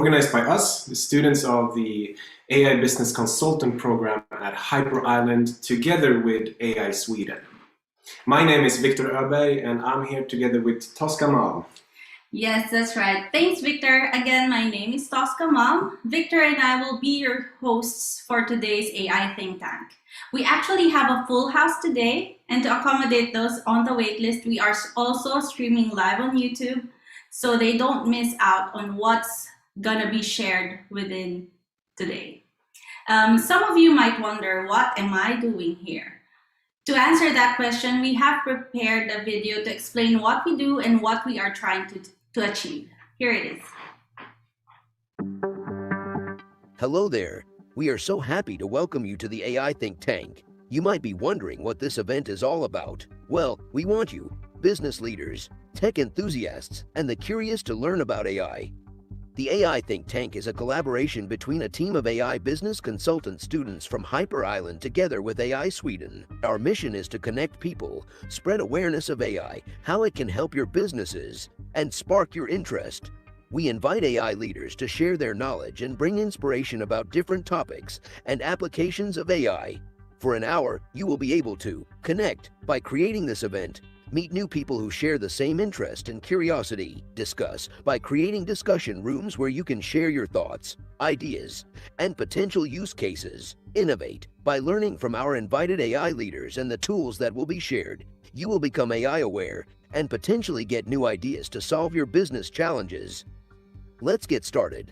organized by us, the students of the AI Business Consultant Program at Hyper Island, together with AI Sweden. My name is Victor Öberg, and I'm here together with Tosca Malm. Yes, that's right. Thanks, Victor. Again, my name is Tosca Malm. Victor and I will be your hosts for today's AI Think Tank. We actually have a full house today, and to accommodate those on the waitlist, we are also streaming live on YouTube, so they don't miss out on what's gonna be shared within today. Some of you might wonder, what am I doing here? To answer that question, we have prepared a video to explain what we do and what we are trying to achieve. Here it is. Hello there. We are so happy to welcome you to the AI Think Tank. You might be wondering what this event is all about. Well, we want you, business leaders, tech enthusiasts, and the curious to learn about AI. The AI Think Tank is a collaboration between a team of AI business consultant students from Hyper Island together with AI Sweden. Our mission is to connect people, spread awareness of AI, how it can help your businesses, and spark your interest. We invite AI leaders to share their knowledge and bring inspiration about different topics and applications of AI. For an hour, you will be able to connect by creating this event, meet new people who share the same interest and curiosity, discuss by creating discussion rooms where you can share your thoughts, ideas, and potential use cases, innovate by learning from our invited AI leaders and the tools that will be shared. You will become AI aware and potentially get new ideas to solve your business challenges. Let's get started.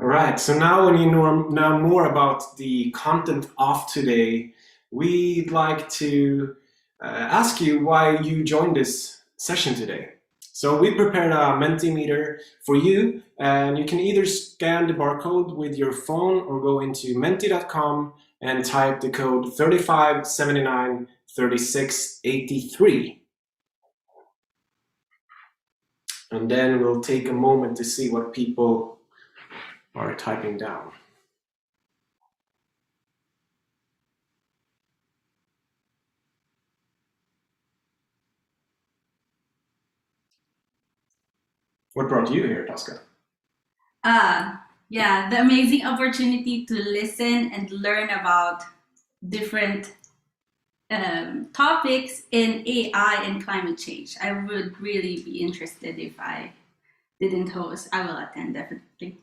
All right, so now when you know more about the content of today, we'd like to ask you why you joined this session today. So we prepared a Mentimeter for you, and you can either scan the barcode with your phone or go into menti.com and type the code 35793683. And then we'll take a moment to see what people are typing down. What brought you here, Tosca? Yeah, the amazing opportunity to listen and learn about different topics in AI and climate change. I would really be interested if I didn't host. I will attend definitely.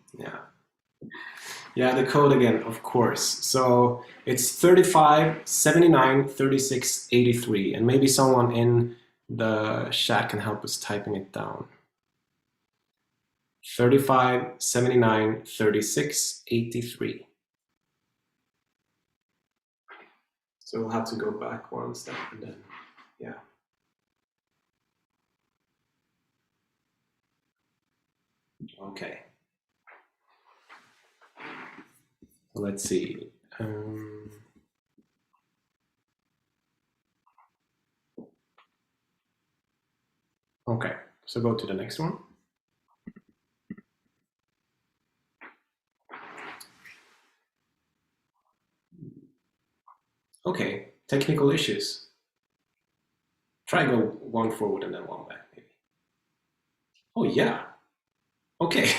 Yeah, the code again, of course. So it's 35793683, and maybe someone in the chat can help us typing it down. 35793683. So we'll have to go back one step and then, yeah. Okay. Let's see. Okay, so go to the next one. Okay, technical issues. Try go one forward and then one back, maybe. Oh yeah. Okay.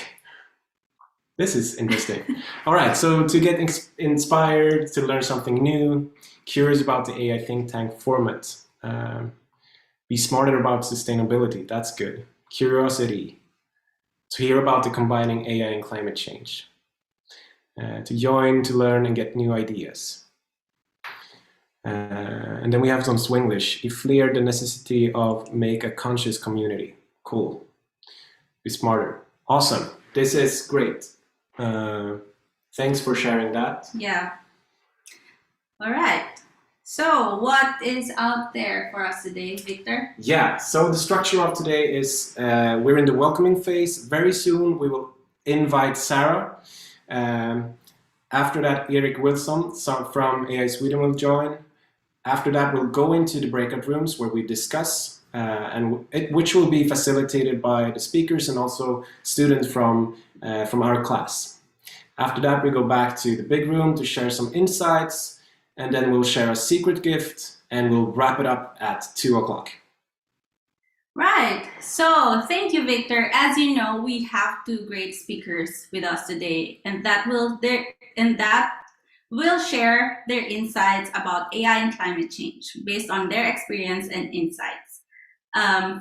This is interesting. All right, so to get inspired, to learn something new, curious about the AI Think Tank format, be smarter about sustainability, that's good. Curiosity, to hear about the combining AI and climate change, to join, to learn and get new ideas. And then we have some Swinglish. I fler the necessity of make a conscious community. Cool. Be smarter. Awesome. This is great. Thanks for sharing that. Yeah. All right. So what is out there for us today, Victor? Yeah, so the structure of today is we're in the welcoming phase. Very soon we will invite Sarah. After that, Erik Wilson from AI Sweden will join. After that, we'll go into the breakout rooms where we discuss, which will be facilitated by the speakers and also students from our class. After that, we go back to the big room to share some insights, and then we'll share a secret gift, and we'll wrap it up at 2 o'clock. Right. So thank you, Victor. As you know, we have two great speakers with us today, and that will share their insights about AI and climate change based on their experience and insights.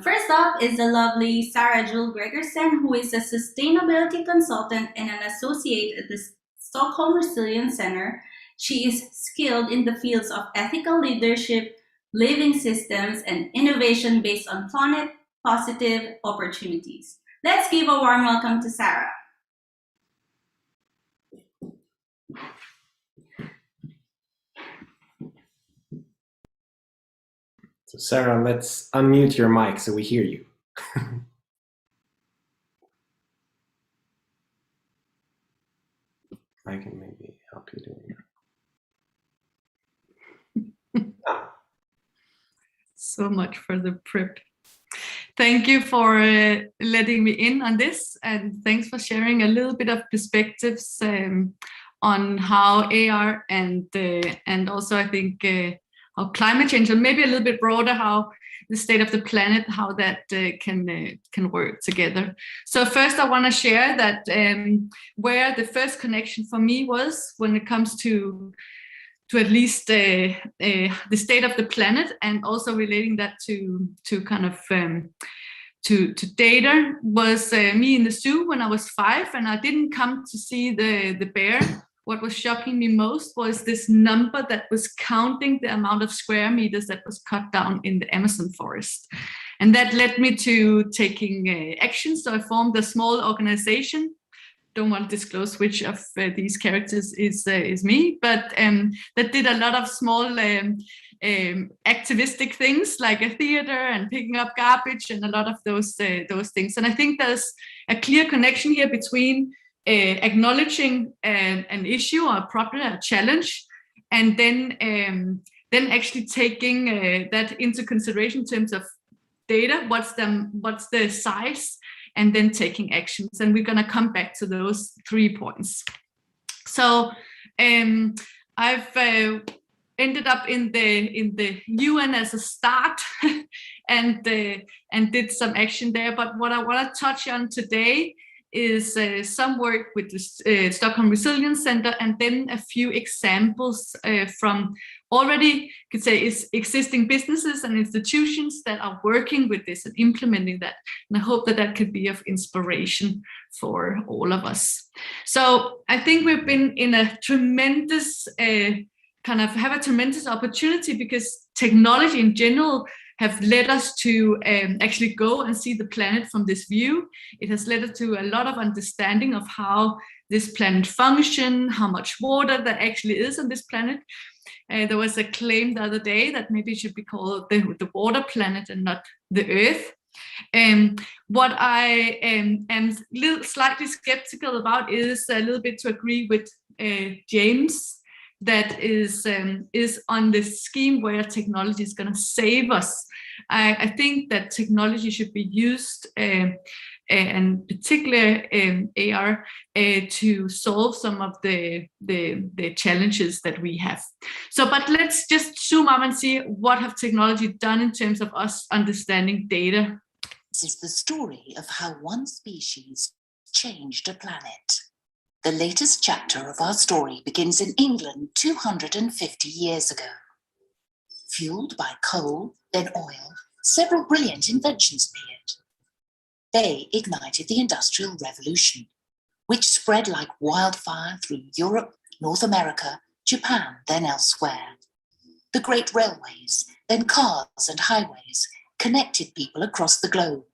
First up is the lovely Sarah Juhl Gregersen, who is a sustainability consultant and an associate at the Stockholm Resilience Center. She is skilled in the fields of ethical leadership, living systems, and innovation based on planet positive opportunities. Let's give a warm welcome to Sarah. So Sarah, let's unmute your mic so we hear you. I can maybe help you doing that. So much for the prep. Thank you for letting me in on this, and thanks for sharing a little bit of perspectives on how AR and also I think how climate change, and maybe a little bit broader, how the state of the planet, how that can work together. So first I want to share that where the first connection for me was when it comes to at least the state of the planet, and also relating that to kind of to data, was me in the zoo when I was 5, and I didn't come to see the bear. What was shocking me most was this number that was counting the amount of square meters that was cut down in the Amazon forest. And that led me to taking action. So I formed a small organization. Don't want to disclose which of these characters is me, but that did a lot of small activistic things like a theater and picking up garbage and a lot of those things. And I think there's a clear connection here between acknowledging an issue or a problem, a challenge, and then actually taking that into consideration in terms of data. What's the size? And then taking actions. And we're going to come back to those 3 points. So I've ended up in the UN as a start and did some action there. But what I want to touch on today is some work with the Stockholm Resilience Center, and then a few examples from already, could say, is existing businesses and institutions that are working with this and implementing that. And I hope that that could be of inspiration for all of us. So I think we've been in a tremendous have a tremendous opportunity, because technology in general have led us to actually go and see the planet from this view. It has led us to a lot of understanding of how this planet functions, how much water there actually is on this planet. There was a claim the other day that maybe it should be called the water planet and not the Earth. What I am slightly skeptical about is a little bit to agree with James, that is on this scheme where technology is going to save us. I think that technology should be used, and particularly AR, to solve some of the challenges that we have. So, but let's just zoom up and see what have technology done in terms of us understanding data. This is the story of how one species changed a planet. The latest chapter of our story begins in England 250 years ago. Fueled by coal, then oil, several brilliant inventions appeared. They ignited the Industrial Revolution, which spread like wildfire through Europe, North America, Japan, then elsewhere. The great railways, then cars and highways, connected people across the globe.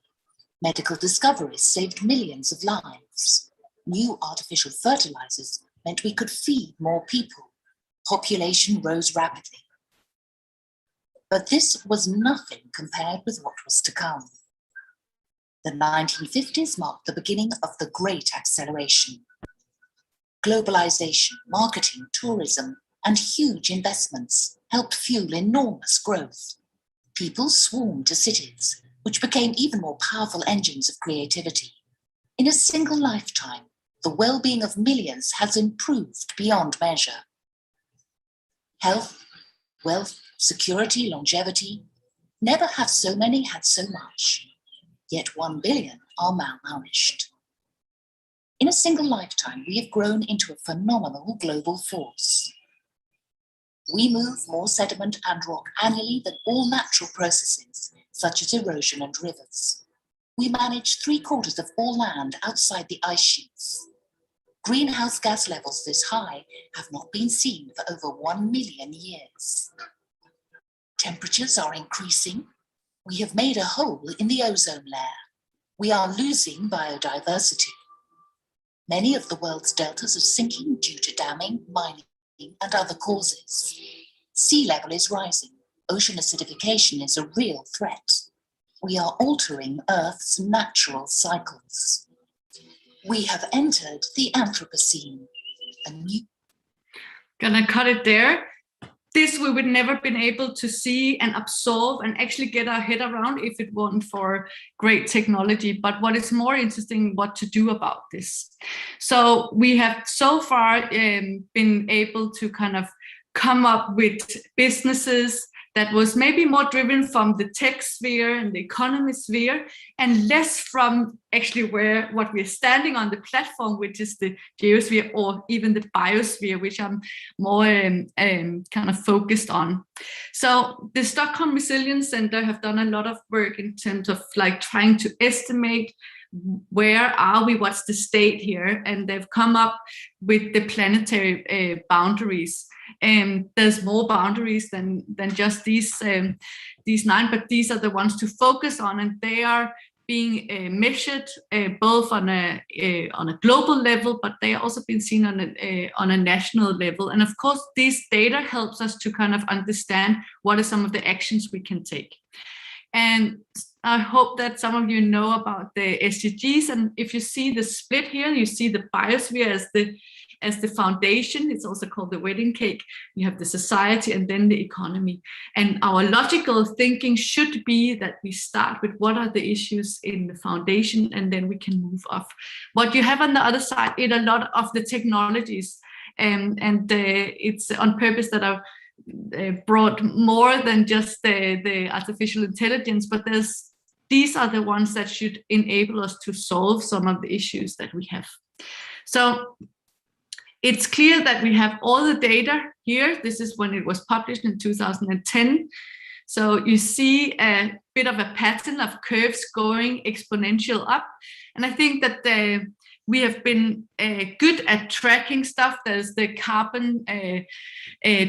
Medical discoveries saved millions of lives. New artificial fertilizers meant we could feed more people. Population rose rapidly. But this was nothing compared with what was to come. The 1950s marked the beginning of the Great Acceleration. Globalization, marketing, tourism, and huge investments helped fuel enormous growth. People swarmed to cities, which became even more powerful engines of creativity. In a single lifetime, the well-being of millions has improved beyond measure. Health, wealth, security, longevity, never have so many had so much. yet 1 billion are malnourished. In a single lifetime, we have grown into a phenomenal global force. We move more sediment and rock annually than all natural processes, such as erosion and rivers. We manage 3/4 of all land outside the ice sheets. Greenhouse gas levels this high have not been seen for over 1 million years. Temperatures are increasing. We have made a hole in the ozone layer. We are losing biodiversity. Many of the world's deltas are sinking due to damming, mining, and other causes. Sea level is rising. Ocean acidification is a real threat. We are altering Earth's natural cycles. We have entered the Anthropocene, a new... Gonna cut it there. This we would never been able to see and absorb and actually get our head around if it weren't for great technology. But what is more interesting, what to do about this. So we have so far been able to kind of come up with businesses that was maybe more driven from the tech sphere and the economy sphere, and less from actually what we're standing on the platform, which is the geosphere or even the biosphere, which I'm more kind of focused on. So the Stockholm Resilience Center have done a lot of work in terms of like trying to estimate where are we, what's the state here, and they've come up with the planetary boundaries. There's more boundaries than just these 9, but these are the ones to focus on, and they are being measured both on a global level, but they are also being seen on a national level. And of course, these data helps us to kind of understand what are some of the actions we can take. And I hope that some of you know about the SDGs, and if you see the split here, you see the biosphere as the foundation. It's also called the wedding cake. You have the society and then the economy. And our logical thinking should be that we start with what are the issues in the foundation, and then we can move off. What you have on the other side is a lot of the technologies, and it's on purpose that I've brought more than just the artificial intelligence, but these are the ones that should enable us to solve some of the issues that we have. So it's clear that we have all the data here. This is when it was published in 2010. So you see a bit of a pattern of curves going exponential up. And I think that we have been good at tracking stuff. There's the carbon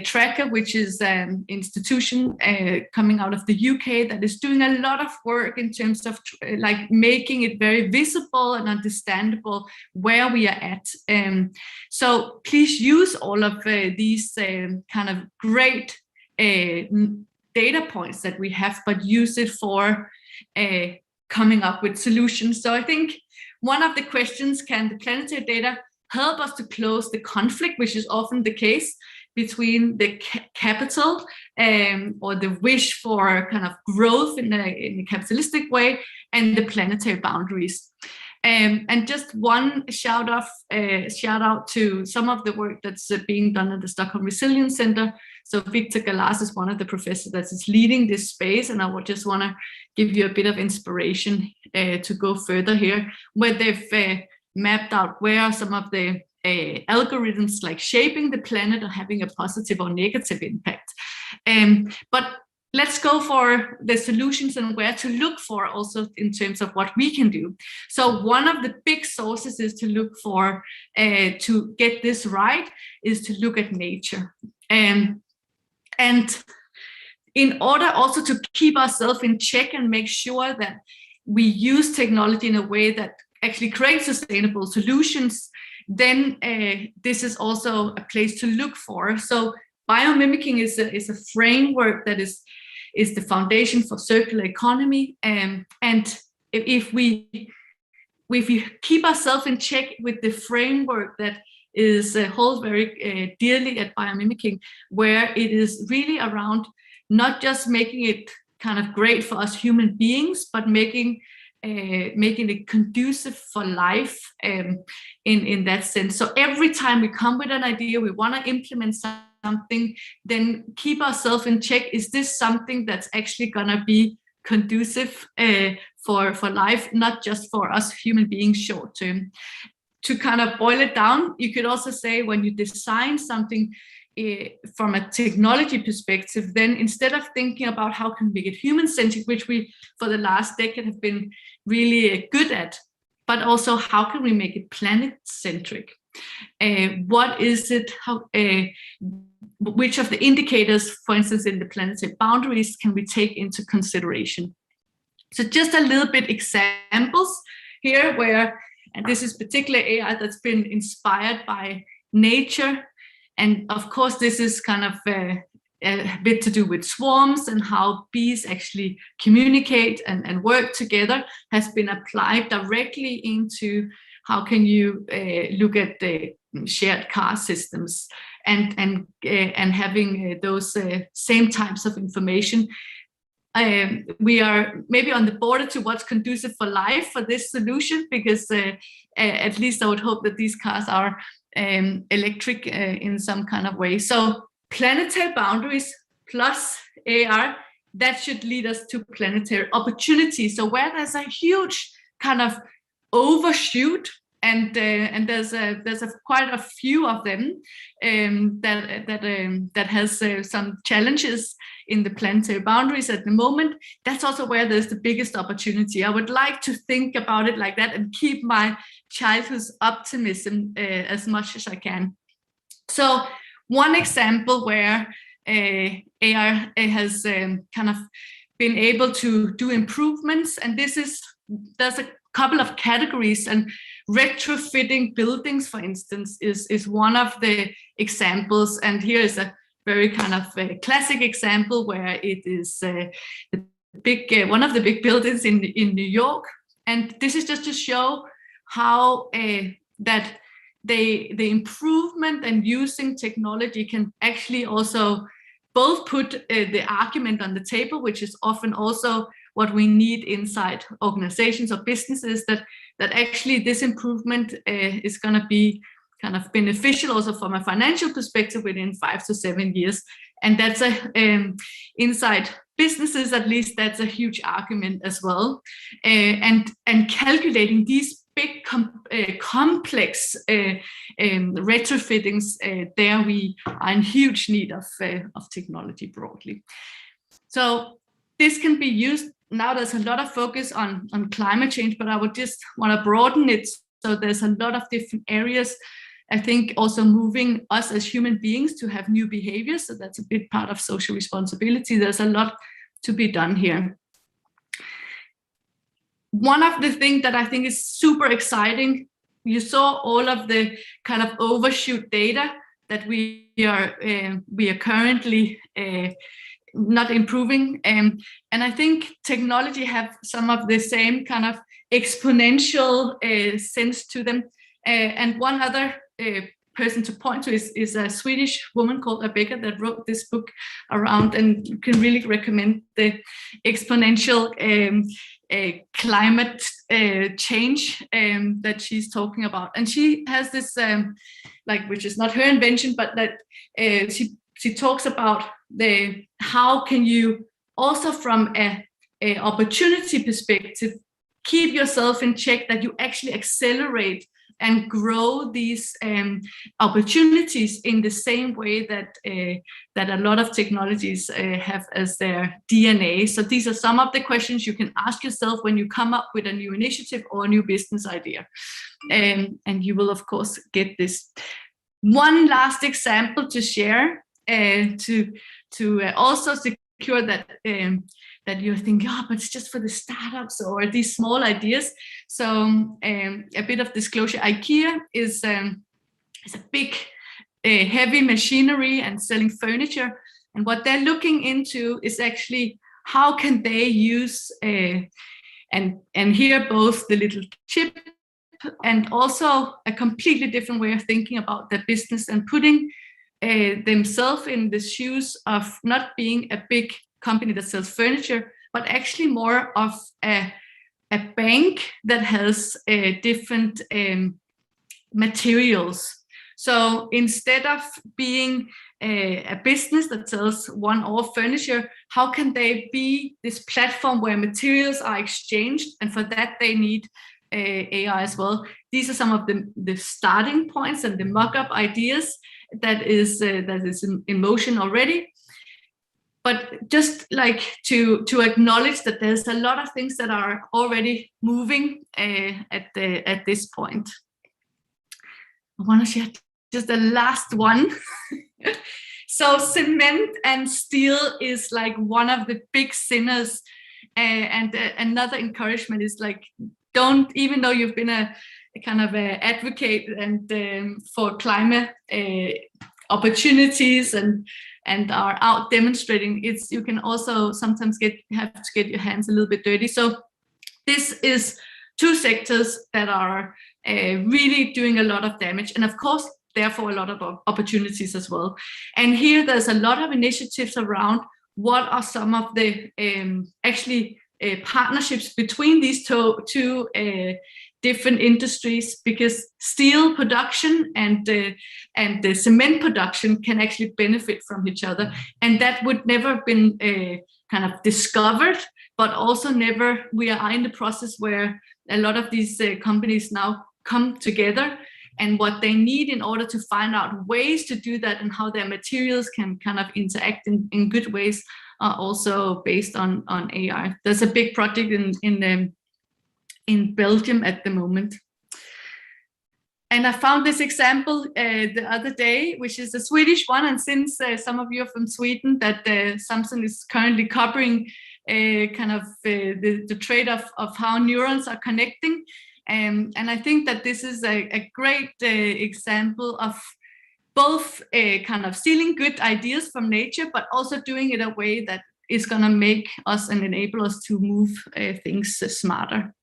tracker, which is an institution coming out of the UK that is doing a lot of work in terms of like making it very visible and understandable where we are at. So please use all of these kind of great data points that we have, but use it for coming up with solutions. So I think one of the questions, can the planetary data help us to close the conflict, which is often the case between the capital or the wish for kind of growth in a capitalistic way and the planetary boundaries. And just one shout out to some of the work that's being done at the Stockholm Resilience Center. So Victor Galas is one of the professors that is leading this space, and I would just want to give you a bit of inspiration to go further here, where they've mapped out where are some of the algorithms like shaping the planet or having a positive or negative impact. But let's go for the solutions and where to look for also in terms of what we can do. So one of the big sources is to look for, to get this right, is to look at nature. And in order also to keep ourselves in check and make sure that we use technology in a way that actually creates sustainable solutions, then this is also a place to look for. So biomimicking is a framework that is the foundation for circular economy. And if we keep ourselves in check with the framework that is holds very dearly at biomimicking, where it is really around not just making it kind of great for us human beings, but making it conducive for life in that sense. So every time we come with an idea, we want to implement something, then keep ourselves in check. Is this something that's actually going to be conducive for life, not just for us human beings short term. To kind of boil it down, you could also say when you design something from a technology perspective, then instead of thinking about how can we make it human-centric, which we for the last decade have been really good at, but also how can we make it planet-centric? What is it, which of the indicators, for instance, in the planetary boundaries, can we take into consideration? So just a little bit examples here where, and this is particularly AI that's been inspired by nature. And of course, this is kind of a bit to do with swarms and how bees actually communicate and work together, has been applied directly into how can you look at the shared car systems and having those same types of information. We are maybe on the border to what's conducive for life for this solution, because at least I would hope that these cars are electric in some kind of way. So planetary boundaries plus AR, that should lead us to planetary opportunities. So where there's a huge kind of overshoot, and there's quite a few of them that has some challenges in the planetary boundaries at the moment. That's also where there's the biggest opportunity. I would like to think about it like that and keep my childhood optimism as much as I can. So one example where AI has kind of been able to do improvements, and there's a couple of categories, and retrofitting buildings, for instance, is one of the examples. And here is a very kind of a classic example where it is the big one of the big buildings in New York. And this is just to show how that the improvement and using technology can actually also both put the argument on the table, which is often also what we need inside organizations or businesses, that actually this improvement is going to be kind of beneficial also from a financial perspective within 5 to 7 years. And that's inside businesses, at least, that's a huge argument as well. And calculating these big complex retrofittings, there we are in huge need of technology broadly. So this can be used. Now there's a lot of focus on climate change, but I would just want to broaden it. So there's a lot of different areas. I think also moving us as human beings to have new behaviors. So that's a big part of social responsibility. There's a lot to be done here. One of the things that I think is super exciting, you saw all of the kind of overshoot data that we are currently not improving. And I think technology have some of the same kind of exponential sense to them. And one other person to point to is a Swedish woman called Rebecca that wrote this book around, and you can really recommend the exponential climate change that she's talking about. And she has this, which is not her invention, but that she talks about how can you also from a opportunity perspective keep yourself in check, that you actually accelerate and grow these opportunities in the same way that a lot of technologies have as their DNA. So these are some of the questions you can ask yourself when you come up with a new initiative or a new business idea. And you will, of course, get this. One last example to share to also secure that that you're thinking, but it's just for the startups or these small ideas. So a bit of disclosure, IKEA is a big heavy machinery and selling furniture. And what they're looking into is actually how can they use, and here both the little chip and also a completely different way of thinking about their business and putting themselves in the shoes of not being a big company that sells furniture, but actually more of a bank that has different materials. So instead of being a business that sells one-off furniture, how can they be this platform where materials are exchanged? And for that, they need AI as well. These are some of the starting points and the mock-up ideas that is in motion already. But just like to acknowledge that there's a lot of things that are already moving at this point. I want to share just the last one. So cement and steel is like one of the big sinners, and another encouragement is like, don't, even though you've been a kind of a advocate and for climate opportunities and are out demonstrating, you can also sometimes have to get your hands a little bit dirty. So this is two sectors that are really doing a lot of damage, and of course therefore a lot of opportunities as well. And here there's a lot of initiatives around what are some of the partnerships between these two different industries, because steel production and the cement production can actually benefit from each other, and that would never have been kind of discovered, but also never, we are in the process where a lot of these companies now come together, and what they need in order to find out ways to do that and how their materials can kind of interact in good ways are also based on AI. There's a big project in Belgium at the moment. And I found this example the other day, which is a Swedish one. And since some of you are from Sweden, that Samsung is currently covering kind of the trade of how neurons are connecting. And I think that this is a great example of both kind of stealing good ideas from nature, but also doing it in a way that is going to make us and enable us to move things smarter.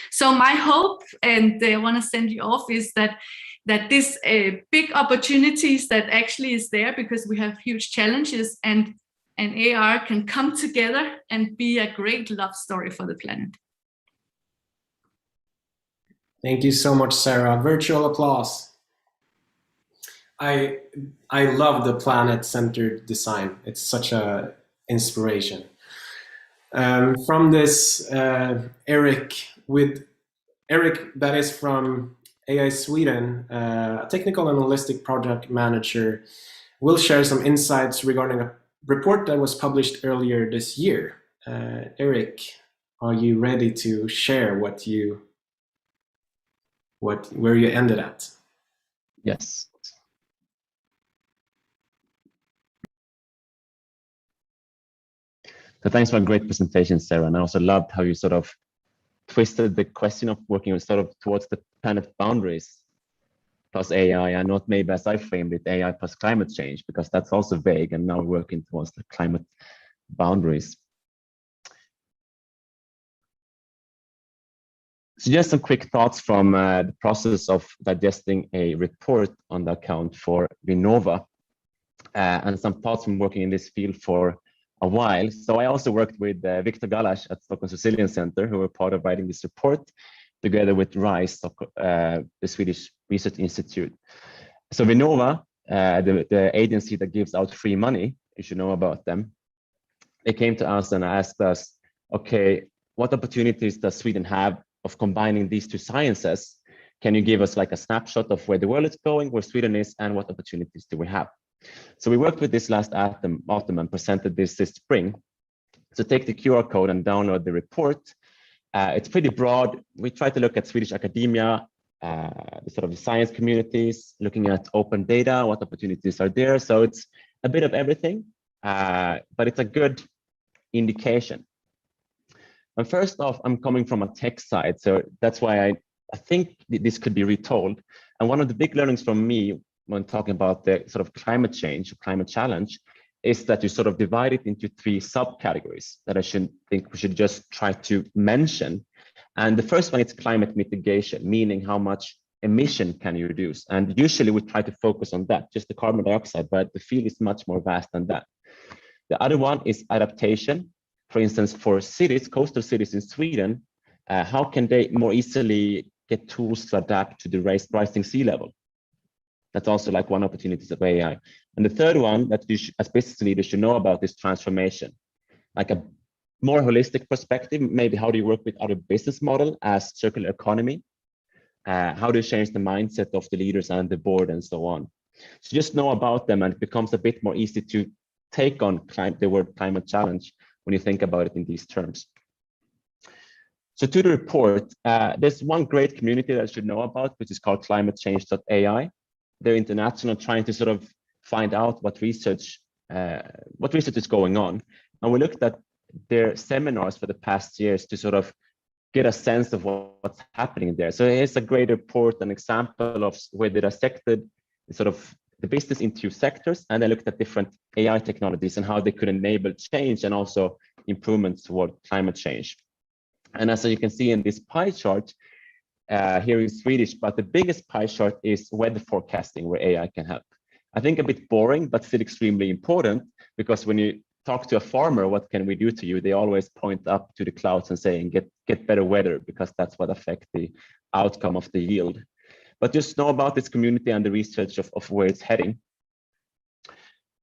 So my hope, and I want to send you off, is that this big opportunities that actually is there, because we have huge challenges, and AR can come together and be a great love story for the planet. Thank you so much, Sarah. Virtual applause. I love the planet-centered design. It's such a inspiration. From this, Erik, that is from AI Sweden, a technical and holistic project manager, will share some insights regarding a report that was published earlier this year. Erik, are you ready to share where you ended at? Yes. So thanks for a great presentation, Sarah. And I also loved how you sort of twisted the question of working sort of towards the planet boundaries plus AI, and not maybe as I framed it, AI plus climate change, because that's also vague, and now we're working towards the climate boundaries. So just some quick thoughts from the process of digesting a report on the account for Vinnova, and some thoughts from working in this field for a while. So I also worked with Victor Galash at Stockholm's Resilience Center, who were part of writing this report, together with RISE, the Swedish Research Institute. So Vinnova, the agency that gives out free money, you should know about them, they came to us and asked us, okay, what opportunities does Sweden have of combining these two sciences? Can you give us like a snapshot of where the world is going, where Sweden is, and what opportunities do we have? So we worked with this last autumn and presented this spring. So take the QR code and download the report. It's pretty broad. We try to look at Swedish academia, the sort of the science communities, looking at open data, what opportunities are there. So it's a bit of everything, but it's a good indication. And first off, I'm coming from a tech side, so that's why I think this could be retold. And one of the big learnings from me when talking about the sort of climate change, climate challenge, is that you sort of divide it into three subcategories that I think we should just try to mention. And the first one is climate mitigation, meaning how much emission can you reduce? And usually we try to focus on that, just the carbon dioxide, but the field is much more vast than that. The other one is adaptation. For instance, for cities, coastal cities in Sweden, how can they more easily get tools to adapt to the rising sea level? That's also like one opportunity of AI. And the third one that you should, as business leaders should know about is transformation, like a more holistic perspective. Maybe how do you work with other business model as circular economy? How do you change the mindset of the leaders and the board and so on? So just know about them, and it becomes a bit more easy to take on the word climate challenge when you think about it in these terms. So to the report, there's one great community that I should know about, which is called climatechange.ai. They're international, trying to sort of find out what research is going on. And we looked at their seminars for the past years to sort of get a sense of what's happening there. So here's a great report, an example of where they dissected sort of the business into sectors, and they looked at different AI technologies and how they could enable change and also improvements toward climate change. And as you can see in this pie chart, here in Swedish, but the biggest pie chart is weather forecasting, where AI can help. I think a bit boring, but still extremely important, because when you talk to a farmer, what can we do to you? They always point up to the clouds and saying, get better weather, because that's what affects the outcome of the yield. But just know about this community and the research of where it's heading.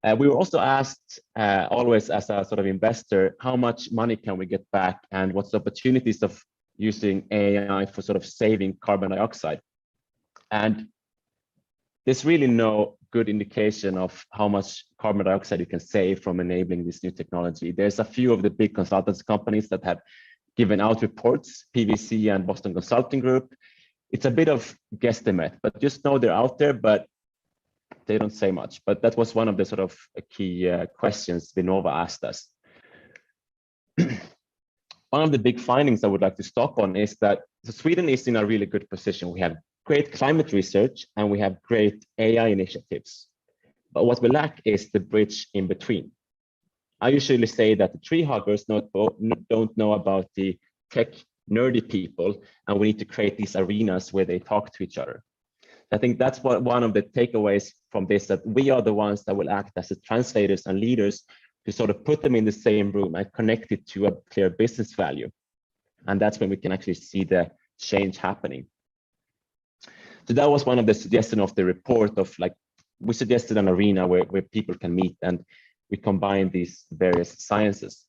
We were also asked, always as a sort of investor, how much money can we get back, and what's the opportunities of using AI for sort of saving carbon dioxide? And there's really no good indication of how much carbon dioxide you can save from enabling this new technology. There's a few of the big consultancy companies that have given out reports, PwC and Boston Consulting Group. It's a bit of guesstimate, but just know they're out there, but they don't say much. But that was one of the sort of key questions Vinnova asked us. One of the big findings I would like to stop on is that Sweden is in a really good position. We have great climate research and we have great AI initiatives. But what we lack is the bridge in between. I usually say that the tree huggers don't know about the tech nerdy people, and we need to create these arenas where they talk to each other. I think that's what one of the takeaways from this, that we are the ones that will act as the translators and leaders to sort of put them in the same room and connect it to a clear business value. And that's when we can actually see the change happening. So that was one of the suggestions of the report, of like, we suggested an arena where people can meet and we combine these various sciences.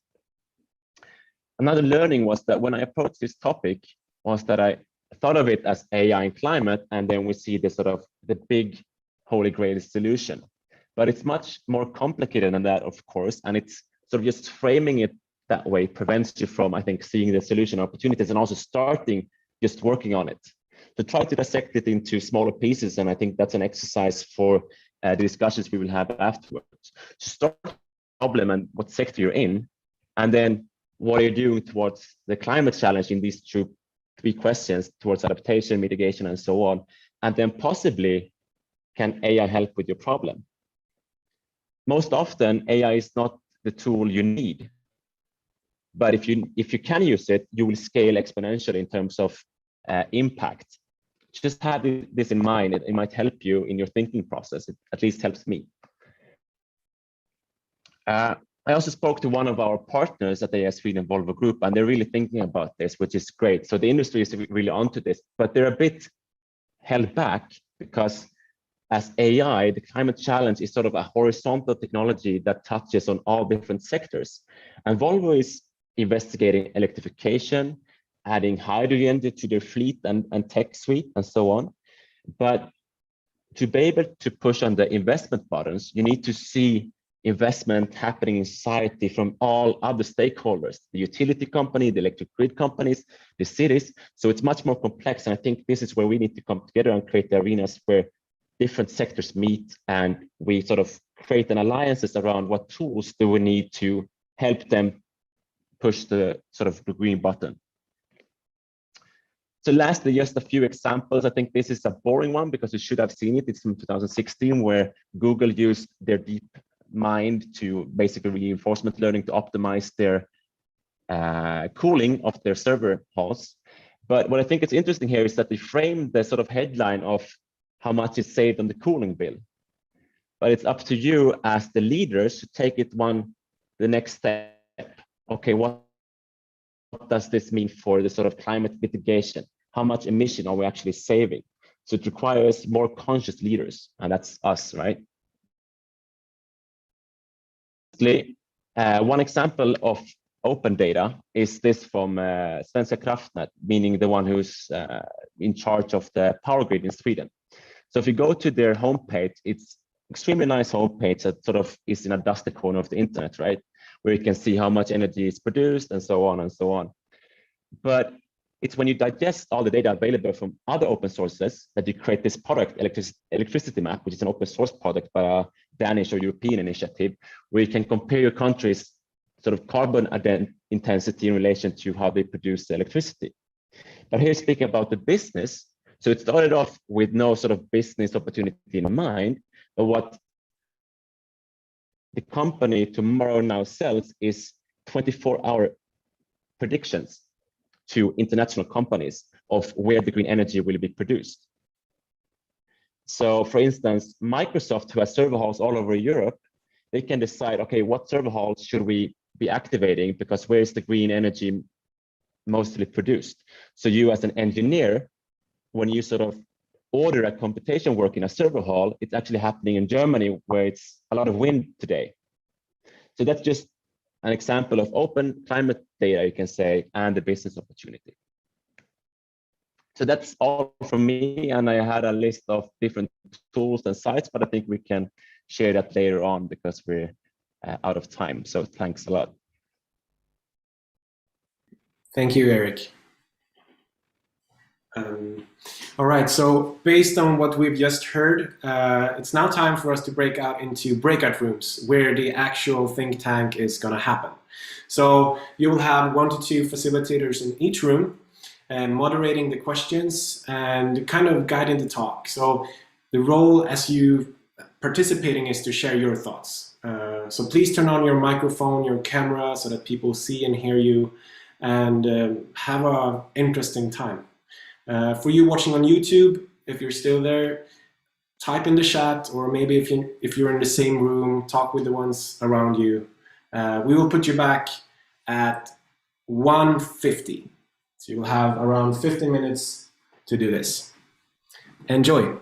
Another learning was that when I approached this topic was that I thought of it as AI and climate, and then we see the sort of the big holy grail solution. But it's much more complicated than that, of course, and it's sort of just framing it that way prevents you from, I think, seeing the solution opportunities and also starting just working on it. So try to dissect it into smaller pieces, and I think that's an exercise for the discussions we will have afterwards. So start with the problem and what sector you're in, and then what are you doing towards the climate challenge in these three questions, towards adaptation, mitigation, and so on. And then possibly, can AI help with your problem? Most often, AI is not the tool you need. But if you can use it, you will scale exponentially in terms of impact. Just have this in mind. It might help you in your thinking process. It at least helps me. I also spoke to one of our partners at AS Sweden Volvo Group, and they're really thinking about this, which is great. So the industry is really onto this, but they're a bit held back because as AI, the climate challenge is sort of a horizontal technology that touches on all different sectors. And Volvo is investigating electrification, adding hydrogen to their fleet and tech suite and so on. But to be able to push on the investment buttons, you need to see investment happening in society from all other stakeholders, the utility company, the electric grid companies, the cities. So it's much more complex. And I think this is where we need to come together and create the arenas where different sectors meet, and we sort of create an alliances around what tools do we need to help them push the sort of the green button. So lastly, just a few examples. I think this is a boring one because you should have seen it. It's from 2016, where Google used their deep mind to basically reinforcement learning to optimize their cooling of their server halls. But what I think is interesting here is that they frame the sort of headline of how much is saved on the cooling bill. But it's up to you as the leaders to take it the next step. Okay, what does this mean for the sort of climate mitigation? How much emission are we actually saving? So it requires more conscious leaders, and that's us, right? One example of open data is this from Svenska kraftnät, meaning the one who's in charge of the power grid in Sweden. So if you go to their homepage, it's extremely nice homepage that sort of is in a dusty corner of the internet, right? Where you can see how much energy is produced and so on and so on. But it's when you digest all the data available from other open sources that you create this product, electricity map, which is an open source product by a Danish or European initiative, where you can compare your country's sort of carbon intensity in relation to how they produce the electricity. But here speaking about the business, so it started off with no sort of business opportunity in mind, but what the company tomorrow now sells is 24-hour predictions to international companies of where the green energy will be produced. So for instance, Microsoft, who has server halls all over Europe, they can decide, okay, what server halls should we be activating because where is the green energy mostly produced? So you as an engineer, when you sort of order a computation work in a server hall, it's actually happening in Germany where it's a lot of wind today. So that's just an example of open climate data, you can say, and the business opportunity. So that's all from me, and I had a list of different tools and sites, but I think we can share that later on because we're out of time. So thanks a lot. Thank you, Erik. All right, so based on what we've just heard, it's now time for us to break out into breakout rooms where the actual think tank is going to happen. So you will have 1 to 2 facilitators in each room and moderating the questions and kind of guiding the talk. So the role as you participating is to share your thoughts. So please turn on your microphone, your camera, so that people see and hear you, and have an interesting time. For you watching on YouTube, if you're still there, type in the chat, or maybe if you're in the same room, talk with the ones around you. We will put you back at 1:50. So you'll have around 50 minutes to do this. Enjoy.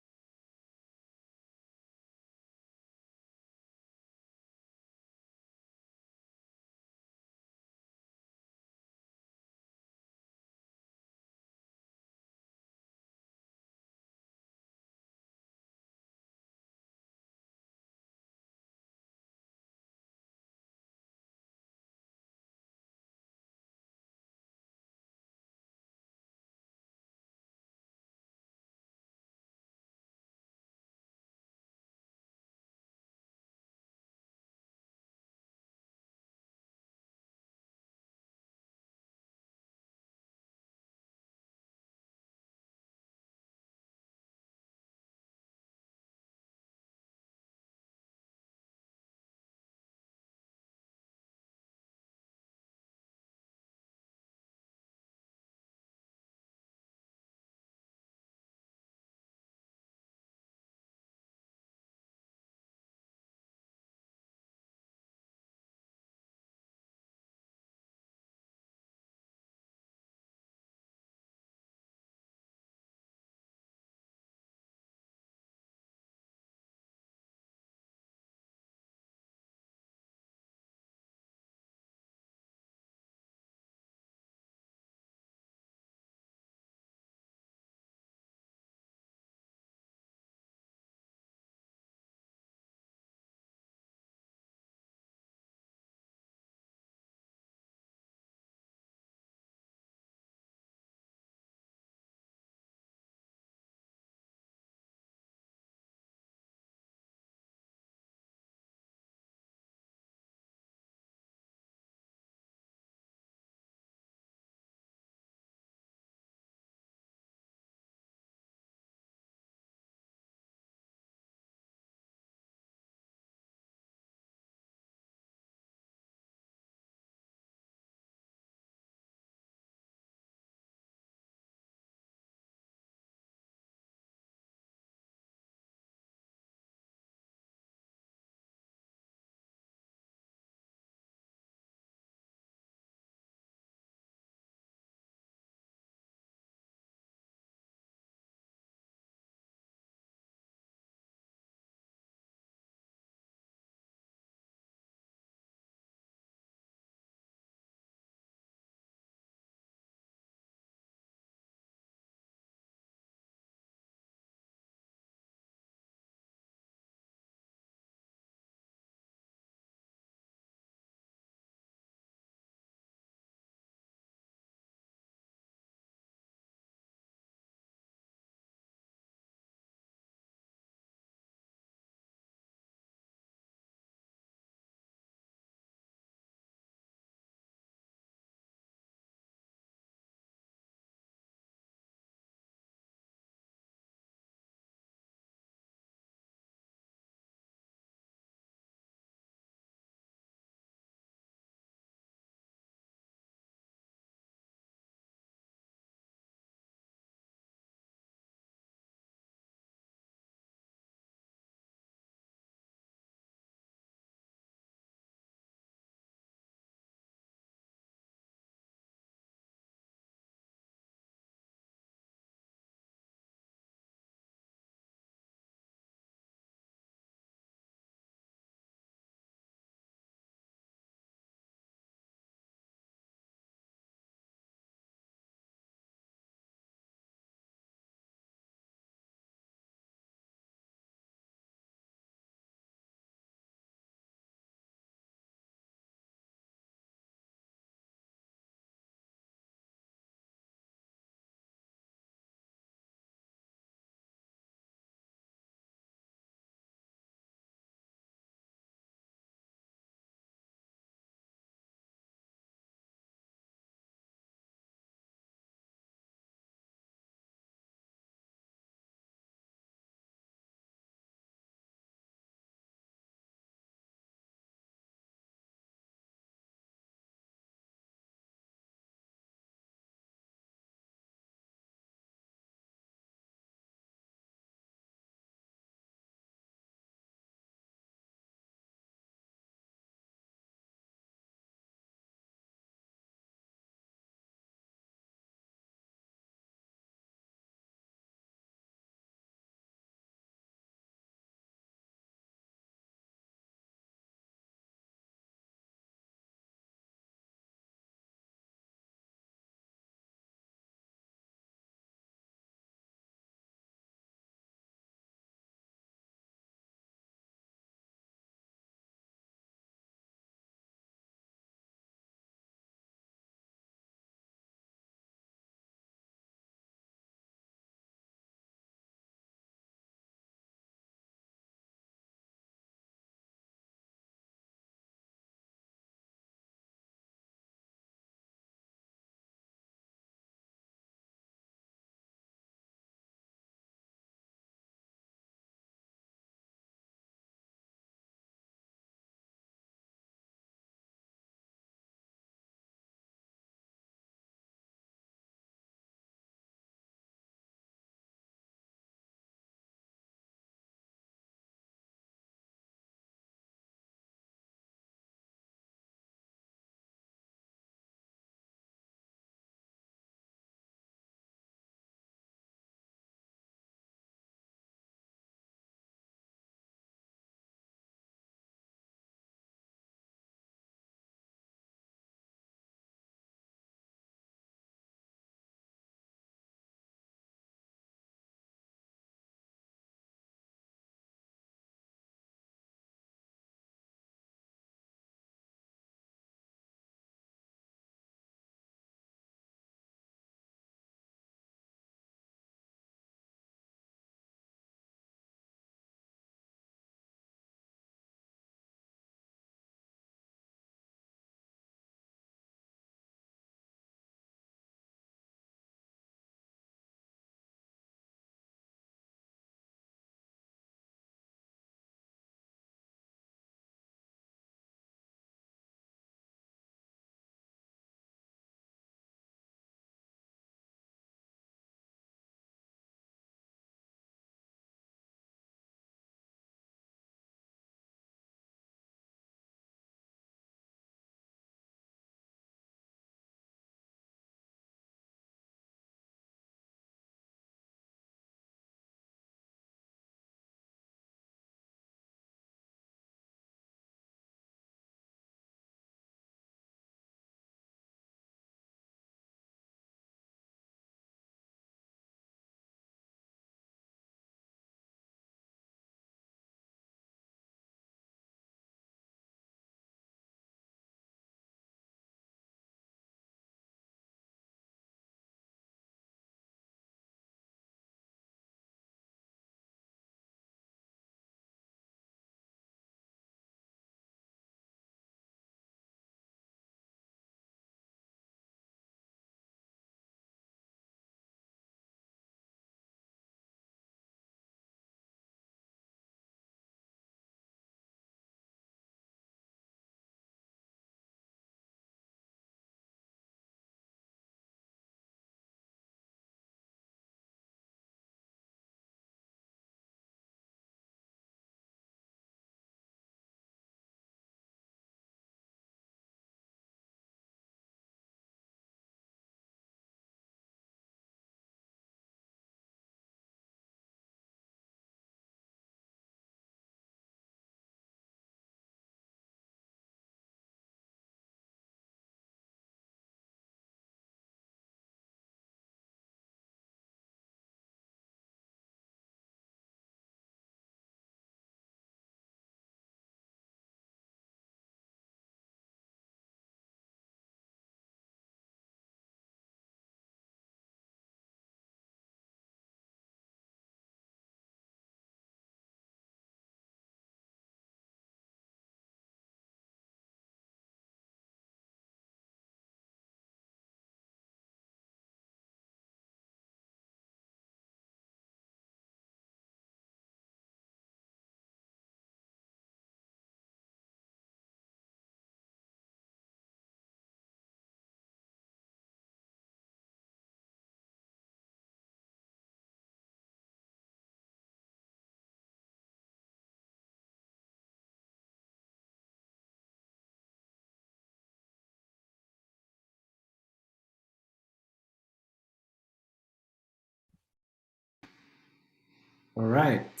All right.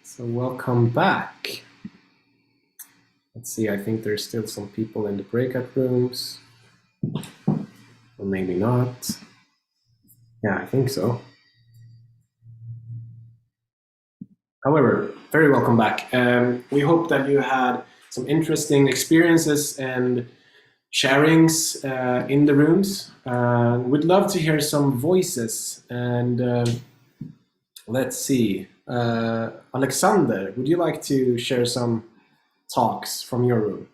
So welcome back. Let's see, I think there's still some people in the breakout rooms. Or maybe not. Yeah, I think so. However, very welcome back. We hope that you had some interesting experiences and sharings in the rooms. We'd love to hear some voices. And let's see. Alexander, would you like to share some talks from your room?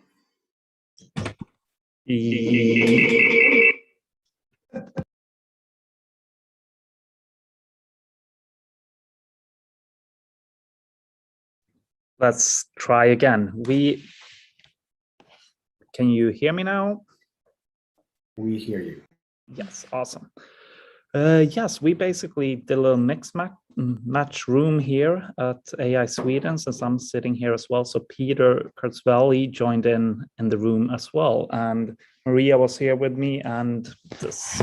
Let's try again. Can you hear me now? We hear you. Yes, awesome. Yes, we basically did a little match room here at AI Sweden, since I'm sitting here as well. So Peter Kurtzwelli joined in the room as well, and Maria was here with me, and this.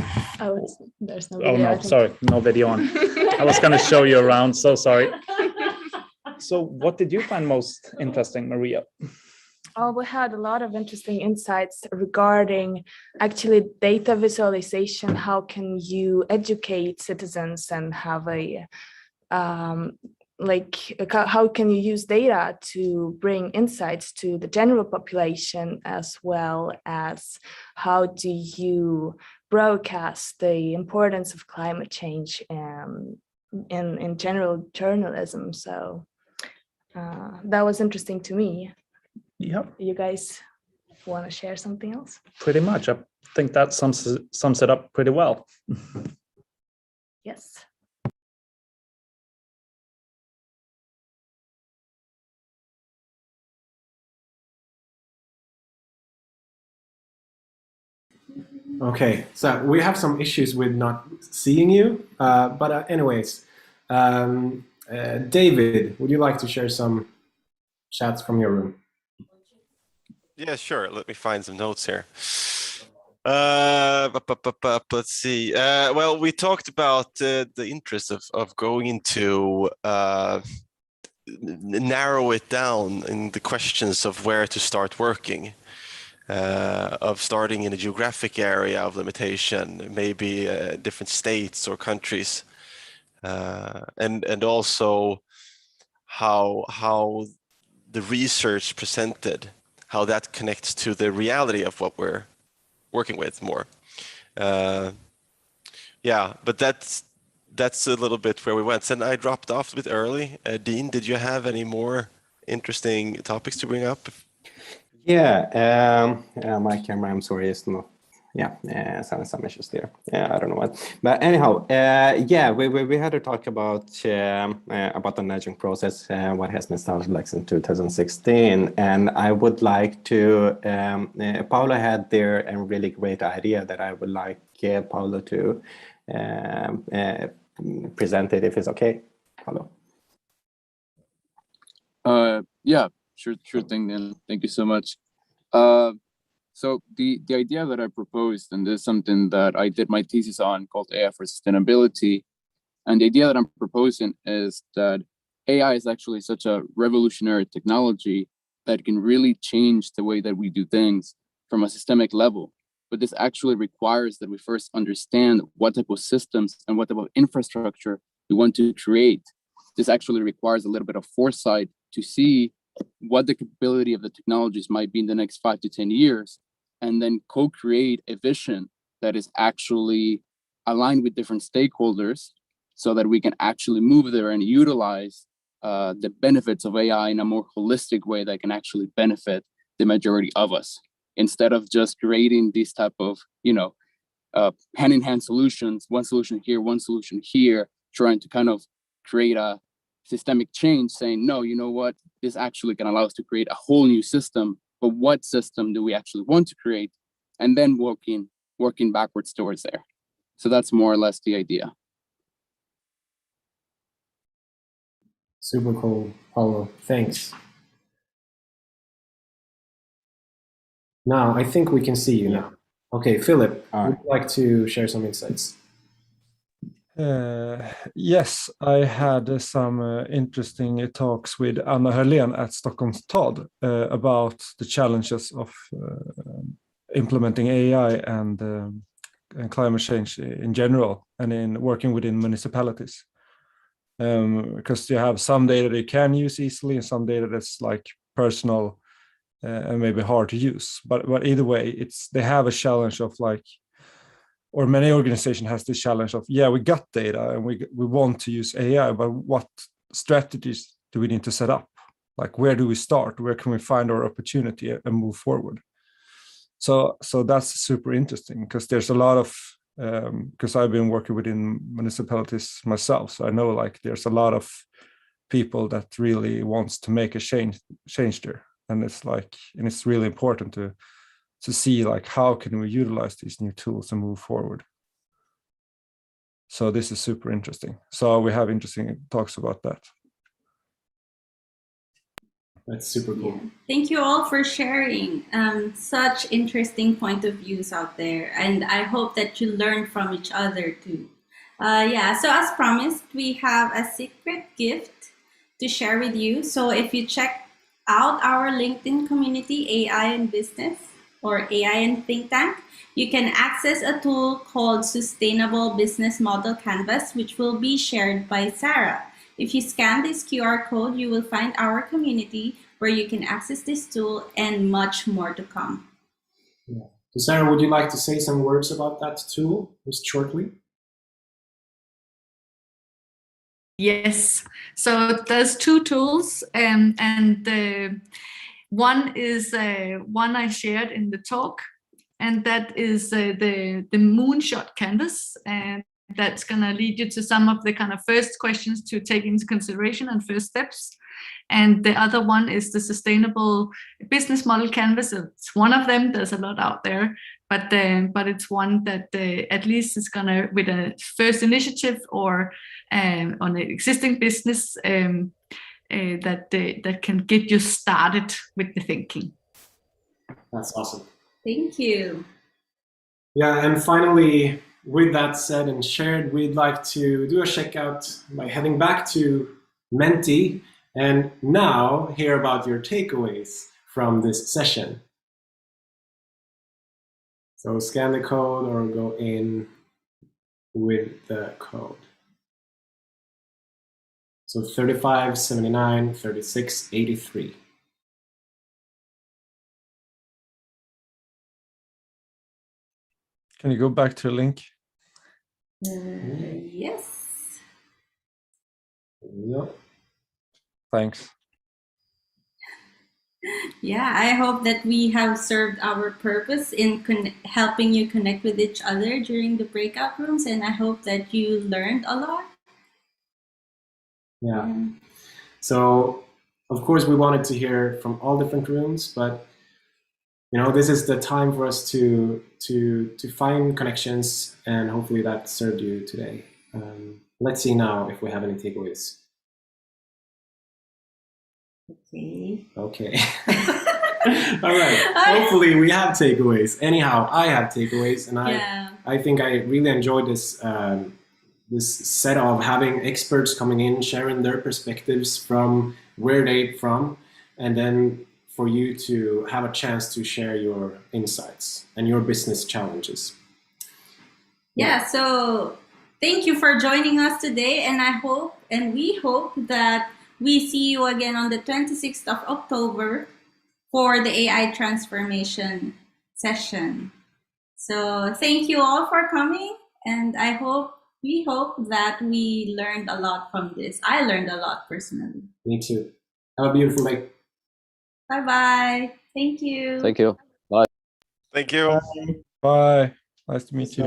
There's no video. Oh no, sorry, no video on. I was going to show you around. So sorry. So what did you find most interesting, Maria? Oh, we had a lot of interesting insights regarding actually data visualization. How can you educate citizens and have a how can you use data to bring insights to the general population, as well as how do you broadcast the importance of climate change in general journalism. So that was interesting to me. Yeah, You guys want to share something else? pretty much. I think that sums it up pretty well. Yes. Okay, so we have some issues with not seeing you, but anyways, David, would you like to share some chats from your room? Yeah, sure. Let me find some notes here. Let's see. Well, we talked about the interest of going into narrow it down in the questions of where to start working. Of starting in a geographic area of limitation, maybe different states or countries, and also how the research presented, how that connects to the reality of what we're working with more. Yeah, but that's a little bit where we went. And I dropped off a bit early. Dean, did you have any more interesting topics to bring up? Yeah, my camera, I'm sorry, is not, some issues there. I don't know what. But anyhow, yeah, we had to talk about the nudging process, what has been started like since 2016. And I would like to, Paula had there a really great idea that I would like Paula to present it, if it's okay, Paula. Yeah. Sure thing, then. Thank you so much. So the idea that I proposed, and this is something that I did my thesis on, called AI for Sustainability. And the idea that I'm proposing is that AI is actually such a revolutionary technology that can really change the way that we do things from a systemic level. But this actually requires that we first understand what type of systems and what type of infrastructure we want to create. This actually requires a little bit of foresight to see what the capability of the technologies might be in the next 5 to 10 years, and then co-create a vision that is actually aligned with different stakeholders so that we can actually move there and utilize the benefits of AI in a more holistic way that can actually benefit the majority of us, instead of just creating these type of, hand-in-hand solutions, one solution here, one solution here, trying to kind of create a systemic change, saying, no, you know what, this actually can allow us to create a whole new system, but what system do we actually want to create? And then working backwards towards there. So that's more or less the idea. Super cool, Paulo. Thanks. Now, I think we can see you now. Okay, Philip, would you like to share some insights? Yes, I had some interesting talks with Anna Hörlén at Stockholm Stad about the challenges of implementing AI and climate change in general, and in working within municipalities. Because you have some data that you can use easily and some data that's like personal and maybe hard to use. But either way, they have a challenge of like, or many organizations has this challenge of, yeah, we got data and we want to use AI, but what strategies do we need to set up? Like, where do we start? Where can we find our opportunity and move forward? So that's super interesting, because there's a lot of, because I've been working within municipalities myself, so I know like there's a lot of people that really wants to make a change there, and it's really important to see like how can we utilize these new tools and move forward. So this is super interesting. So we have interesting talks about that. That's super cool. Yeah. Thank you all for sharing such interesting point of views out there, and I hope that you learn from each other too. Yeah, so as promised, we have a secret gift to share with you. So if you check out our LinkedIn community, AI and Business, or AI and Think Tank, you can access a tool called Sustainable Business Model Canvas, which will be shared by Sarah. If you scan this QR code, you will find our community where you can access this tool and much more to come. Yeah. So Sarah, would you like to say some words about that tool, just shortly? Yes, so there's two tools, and one is one I shared in the talk, and that is the moonshot canvas, and that's going to lead you to some of the kind of first questions to take into consideration and first steps. And the other one is the sustainable business model canvas. It's one of them. There's a lot out there, but it's one that at least is going to, with a first initiative or on an existing business, that can get you started with the thinking. That's awesome. Thank you. Yeah, and finally, with that said and shared, we'd like to do a checkout by heading back to Menti and now hear about your takeaways from this session. So scan the code or go in with the code. So 35, 79, 36, 83. Can you go back to the link? Yes. Yep. Thanks. Yeah, I hope that we have served our purpose in helping you connect with each other during the breakout rooms, and I hope that you learned a lot. Yeah. So, of course, we wanted to hear from all different rooms, but you know, this is the time for us to find connections, and hopefully that served you today. Let's see now if we have any takeaways. Okay. Okay. All right. Hopefully we have takeaways. Anyhow, I have takeaways, and I think I really enjoyed this this set of having experts coming in, sharing their perspectives from where they're from, and then for you to have a chance to share your insights and your business challenges. Yeah, so thank you for joining us today, and we hope that we see you again on the 26th of October for the AI transformation session. So thank you all for coming, and we hope that we learned a lot from this. I learned a lot personally. Me too. Have a beautiful day. Bye-bye. Thank you. Thank you. Bye. Thank you. Bye. Nice to meet you.